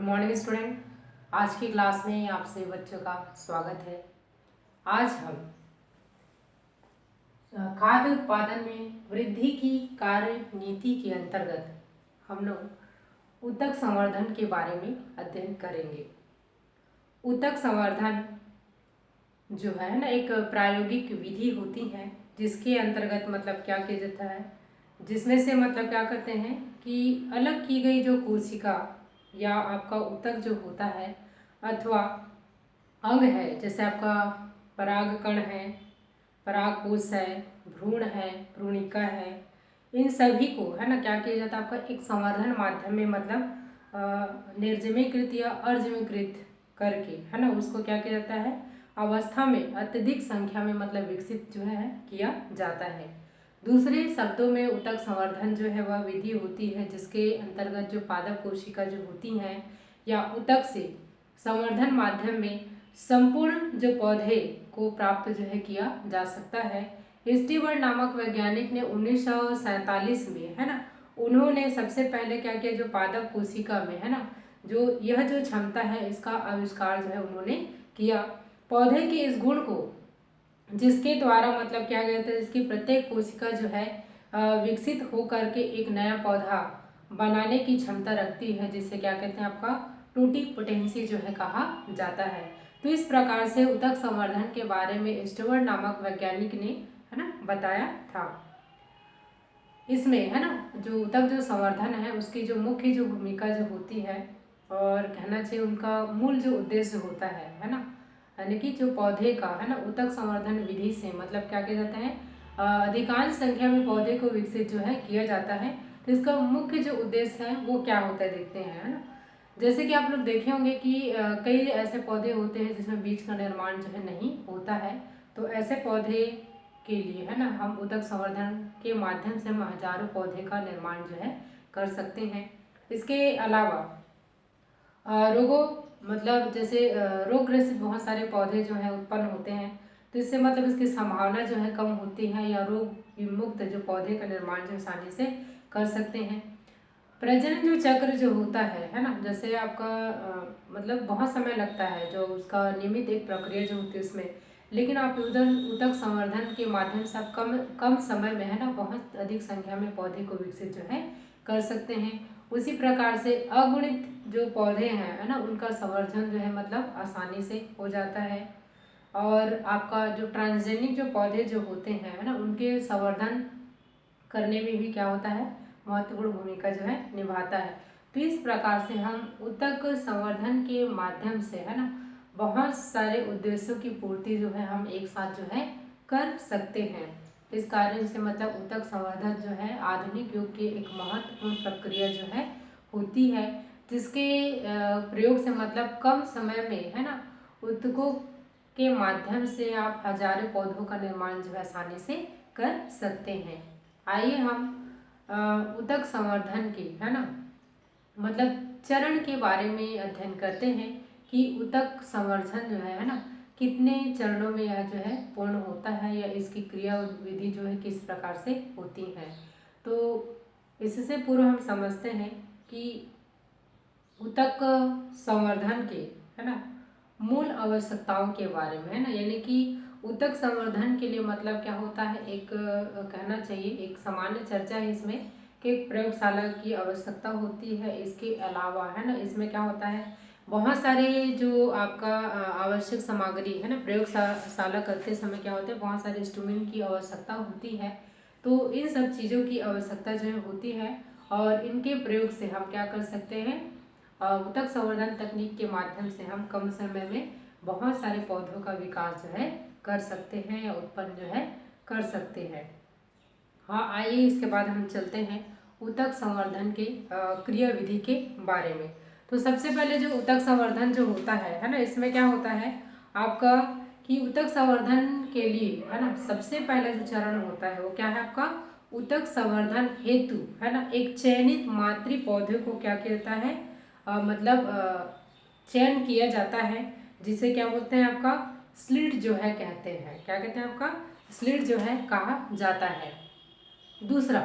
Good morning student. आज की class में आपसे बच्चों का स्वागत है। आज हम खाद्य उत्पादन में वृद्धि की कार्य नीति के अंतर्गत हम लोग ऊतक संवर्धन के बारे में अध्ययन करेंगे। ऊतक संवर्धन जो है ना एक प्रायोगिक विधि होती है जिसके अंतर्गत मतलब क्या किया जाता है, जिसमें से मतलब क्या करते हैं कि अलग की गई जो कोशिका या आपका ऊतक जो होता है अथवा अंग है, जैसे आपका परागकण है, परागकोश है, भ्रूण है, भ्रूणिका है, इन सभी को है ना क्या किया जाता है आपका एक संवर्धन माध्यम में मतलब निर्जमीकृत या अर्जमीकृत करके है ना उसको क्या किया जाता है अवस्था में अत्यधिक संख्या में मतलब विकसित जो है किया जाता है। दूसरे शब्दों में ऊतक संवर्धन जो है वह विधि होती है जिसके अंतर्गत जो पादप कोशिका जो होती हैं या ऊतक से संवर्धन माध्यम में संपूर्ण जो पौधे को प्राप्त जो है किया जा सकता है। स्टीवर्ट नामक वैज्ञानिक ने 1947 में है ना उन्होंने सबसे पहले क्या किया, जो पादप कोशिका में है ना जो यह जो क्षमता है इसका आविष्कार जो है उन्होंने किया। पौधे के इस गुण को जिसके द्वारा मतलब क्या गया था, इसकी प्रत्येक कोशिका जो है विकसित हो करके एक नया पौधा बनाने की क्षमता रखती है, जिसे क्या कहते हैं आपका टोटिपोटेंसी जो है कहा जाता है। तो इस प्रकार से ऊतक संवर्धन के बारे में स्टीवर्ट नामक वैज्ञानिक ने है ना बताया था। इसमें है ना जो ऊतक जो संवर्धन है उसकी जो मुख्य जो भूमिका जो होती है और कहना चाहिए उनका मूल जो उद्देश्य होता है ना, यानी कि जो पौधे का है ना ऊतक संवर्धन विधि से मतलब क्या किया जाता है अधिकांश संख्या में पौधे को विकसित जो है किया जाता है। तो इसका मुख्य जो उद्देश्य है वो क्या होता है देखते हैं है ना। जैसे कि आप लोग देखे होंगे कि कई ऐसे पौधे होते हैं जिसमें बीज का निर्माण जो है नहीं होता है, तो ऐसे पौधे के लिए है ना हम ऊतक संवर्धन के माध्यम से हम हजारों पौधे का निर्माण जो है कर सकते हैं। इसके अलावा रोगों मतलब जैसे रोग ग्रसित बहुत सारे पौधे जो हैं उत्पन्न होते हैं, तो इससे मतलब इसकी संभावना जो है कम होती है या रोग विमुक्त जो पौधे का निर्माण जो आसानी से कर सकते हैं। प्रजनन जो चक्र जो होता है ना, जैसे आपका मतलब बहुत समय लगता है जो उसका नियमित एक प्रक्रिया जो होती है उसमें, लेकिन आप उधर ऊतक संवर्धन के माध्यम से आप कम समय में है ना बहुत अधिक संख्या में पौधे को विकसित जो है कर सकते हैं। उसी प्रकार से अगुणित जो पौधे हैं है ना उनका संवर्धन जो है मतलब आसानी से हो जाता है। और आपका जो ट्रांसजेनिक जो पौधे जो होते हैं है ना उनके संवर्धन करने में भी क्या होता है महत्वपूर्ण भूमिका जो है निभाता है। तो इस प्रकार से हम ऊतक संवर्धन के माध्यम से है ना बहुत सारे उद्देश्यों की पूर्ति जो है हम एक साथ जो है कर सकते हैं। इस कारण से मतलब ऊतक संवर्धन जो है आधुनिक युग की एक महत्वपूर्ण प्रक्रिया जो है होती है, जिसके प्रयोग से मतलब कम समय में है ना ऊतकों के माध्यम से आप हजारों पौधों का निर्माण जो है आसानी से कर सकते हैं। आइए हम ऊतक संवर्धन के है ना मतलब चरण के बारे में अध्ययन करते हैं कि ऊतक संवर्धन जो है ना कितने चरणों में यह जो है पूर्ण होता है या इसकी क्रिया विधि जो है किस प्रकार से होती है। तो इससे पूर्व हम समझते हैं कि ऊतक संवर्धन के है ना मूल आवश्यकताओं के बारे में है ना, यानी कि ऊतक संवर्धन के लिए मतलब क्या होता है, एक कहना चाहिए एक सामान्य चर्चा है इसमें कि एक प्रयोगशाला की आवश्यकता होती है। इसके अलावा है ना इसमें क्या होता है बहुत सारे जो आपका आवश्यक सामग्री है ना प्रयोगशाला करते समय क्या होता है बहुत सारे इंस्ट्रूमेंट की आवश्यकता होती है। तो इन सब चीज़ों की आवश्यकता जो है होती है और इनके प्रयोग से हम क्या कर सकते हैं ऊतक संवर्धन तकनीक के माध्यम से हम कम समय में बहुत सारे पौधों का विकास जो है कर सकते हैं या उत्पन्न जो है कर सकते हैं। हाँ, आइए इसके बाद हम चलते हैं ऊतक संवर्धन के क्रिया विधि के बारे में। तो सबसे पहले जो ऊतक संवर्धन जो होता है ना इसमें क्या होता है आपका कि ऊतक संवर्धन के लिए है ना सबसे पहला जो चरण होता है वो क्या है आपका ऊतक संवर्धन हेतु है ना एक चयनित मातृ पौधे को क्या किया जाता है मतलब चयन किया जाता है, जिसे क्या बोलते हैं आपका स्लिट जो है कहते हैं, क्या कहते हैं आपका स्लिट जो है कहा जाता है। दूसरा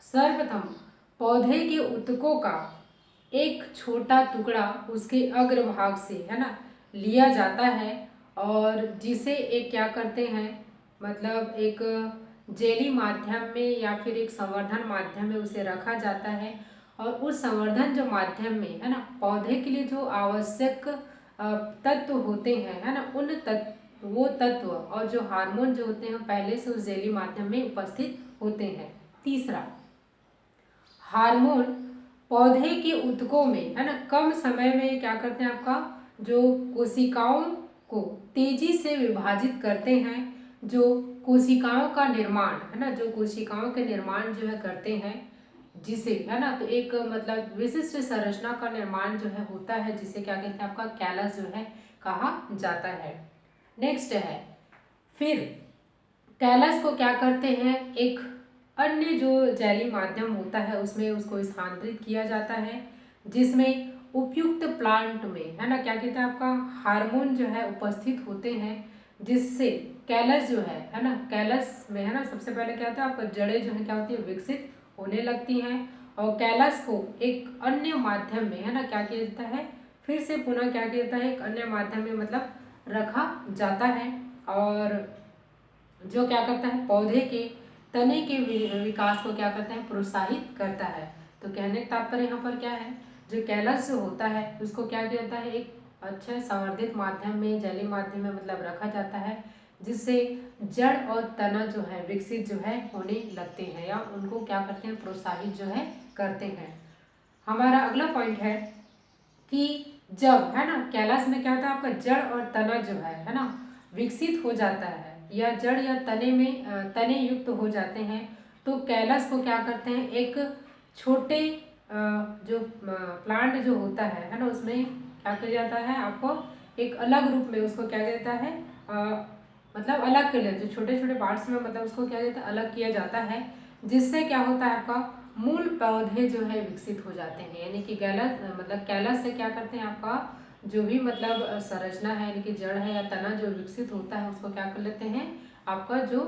सर्वप्रथम पौधे के ऊतकों का एक छोटा टुकड़ा उसके अग्रभाग से, है ना, लिया जाता है और जिसे एक क्या करते हैं, मतलब एक जेली माध्यम में या फिर एक संवर्धन माध्यम में उसे रखा जाता है और उस संवर्धन जो माध्यम में, है ना, पौधे के लिए जो आवश्यक तत्व होते हैं, है ना, वो तत्व और जो हार्मोन जो होते हैं पहले से उस जेली माध्यम में उपस्थित होते हैं। तीसरा, हार्मोन पौधे के ऊतकों में, है ना, कम समय में क्या करते हैं, आपका जो कोशिकाओं को तेजी से विभाजित करते हैं, जो कोशिकाओं का निर्माण, है ना, जो कोशिकाओं के निर्माण जो है करते हैं, जिसे, है ना, तो एक मतलब विशिष्ट संरचना का निर्माण जो है होता है, जिसे क्या कहते हैं, आपका कैलस जो है कहा जाता है। नेक्स्ट है, फिर कैलस को क्या करते हैं, एक अन्य जो जेली माध्यम होता है उसमें उसको स्थानांतरित किया जाता है, जिसमें उपयुक्त प्लांट में, है ना, क्या कहते हैं, आपका हार्मोन जो है उपस्थित होते हैं, जिससे कैलस जो है ना, कैलस में, है ना, सबसे पहले क्या होता है, आपका जड़ें जो है क्या होती है, विकसित होने लगती हैं और कैलस को एक अन्य माध्यम में, है ना, क्या किया जाता है, फिर से पुनः क्या किया जाता है, एक अन्य माध्यम में मतलब रखा जाता है और जो क्या करता है, पौधे के तने के विकास को क्या करता है, प्रोत्साहित करता है। तो कहने का तात्पर्य यहाँ पर क्या है, जो कैलस जो होता है उसको क्या किया जाता है, एक अच्छे संवर्धित माध्यम में, जेली माध्यम में मतलब रखा जाता है, जिससे जड़ और तना जो है विकसित जो है होने लगते हैं या उनको क्या करते हैं, प्रोत्साहित जो है करते हैं। हमारा अगला पॉइंट है कि जब, है ना, कैलस में क्या होता है, आपका जड़ और तना जो है ना, विकसित हो जाता है या जड़ या तने में तने युक्त हो जाते हैं, तो कैलस को क्या करते हैं, एक छोटे जो प्लांट जो होता है ना, उसमें क्या किया जाता है, आपको एक अलग रूप में उसको क्या कहता है, मतलब अलग कर लिया, जो छोटे छोटे पार्ट्स में मतलब उसको क्या कहता है, अलग किया जाता है, जिससे क्या होता है, आपका मूल पौधे जो है विकसित हो जाते हैं। यानी कि कैलस मतलब कैलस से क्या करते हैं, आपका जो भी मतलब संरचना है, यानी कि जड़ है या तना जो विकसित होता है उसको क्या कर लेते हैं, आपका जो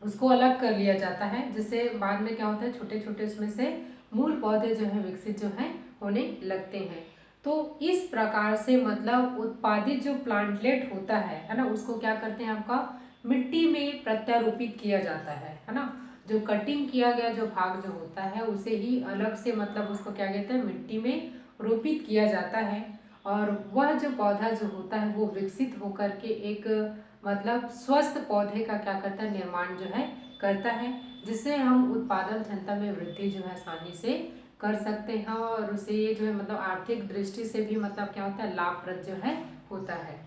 उसको अलग कर लिया जाता है, जिससे बाद में क्या होता है, छोटे छोटे उसमें से मूल पौधे जो है विकसित जो है होने लगते हैं। तो इस प्रकार से मतलब उत्पादित जो प्लांटलेट होता है ना, उसको क्या करते हैं, आपका मिट्टी में प्रत्यारोपित किया जाता है ना, जो कटिंग किया गया जो भाग जो होता है उसे ही अलग से मतलब उसको क्या कहते हैं, मिट्टी में रोपित किया जाता है और वह जो पौधा जो होता है वो विकसित होकर के एक मतलब स्वस्थ पौधे का क्या करता है, निर्माण जो है करता है, जिससे हम उत्पादन क्षमता में वृद्धि जो है आसानी से कर सकते हैं और उसे ये जो है मतलब आर्थिक दृष्टि से भी मतलब क्या होता है, लाभप्रद जो है होता है।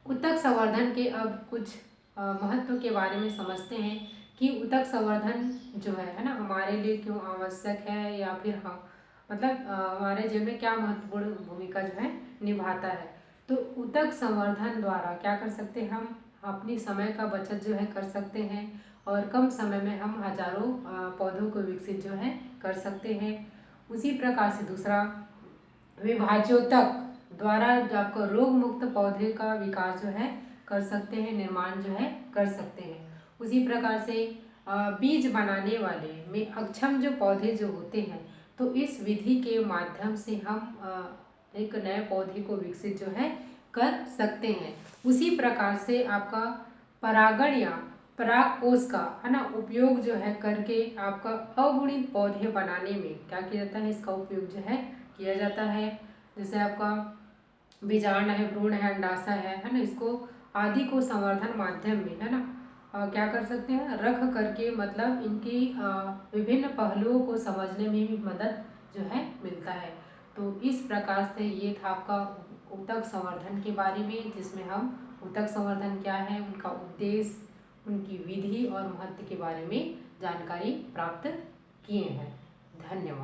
उत्तक संवर्धन के अब कुछ महत्व के बारे में समझते हैं कि उत्तक संवर्धन जो है ना, हमारे लिए क्यों आवश्यक है या फिर हम मतलब हमारे जीवन में क्या महत्वपूर्ण भूमिका जो है निभाता है। तो उत्तक संवर्धन द्वारा क्या कर सकते हैं, हम अपनी समय का बचत जो है कर सकते हैं और कम समय में हम हजारों पौधों को विकसित जो है कर सकते हैं। उसी प्रकार से दूसरा, विभाज्योतक द्वारा आपको रोग मुक्त पौधे का विकास जो है कर सकते हैं, निर्माण जो है कर सकते हैं। उसी प्रकार से बीज बनाने वाले में अक्षम जो पौधे जो होते हैं, तो इस विधि के माध्यम से हम एक नए पौधे को विकसित जो है कर सकते हैं। उसी प्रकार से आपका परागण या परागकोश का, है ना, उपयोग जो है करके आपका अगुणित पौधे बनाने में क्या किया जाता है, इसका उपयोग जो है किया जाता है। जैसे आपका बीजांड है, भ्रूण है, अंडाशय है ना, इसको आदि को संवर्धन माध्यम में, है ना, क्या कर सकते हैं, रख करके मतलब इनकी विभिन्न पहलुओं को समझने में भी मदद जो है मिलता है। तो इस प्रकार से ये था आपका उत्तक संवर्धन के बारे में, जिसमें हम उत्तक संवर्धन क्या है, उनका उद्देश्य, उनकी विधि और महत्व के बारे में जानकारी प्राप्त किए हैं। धन्यवाद।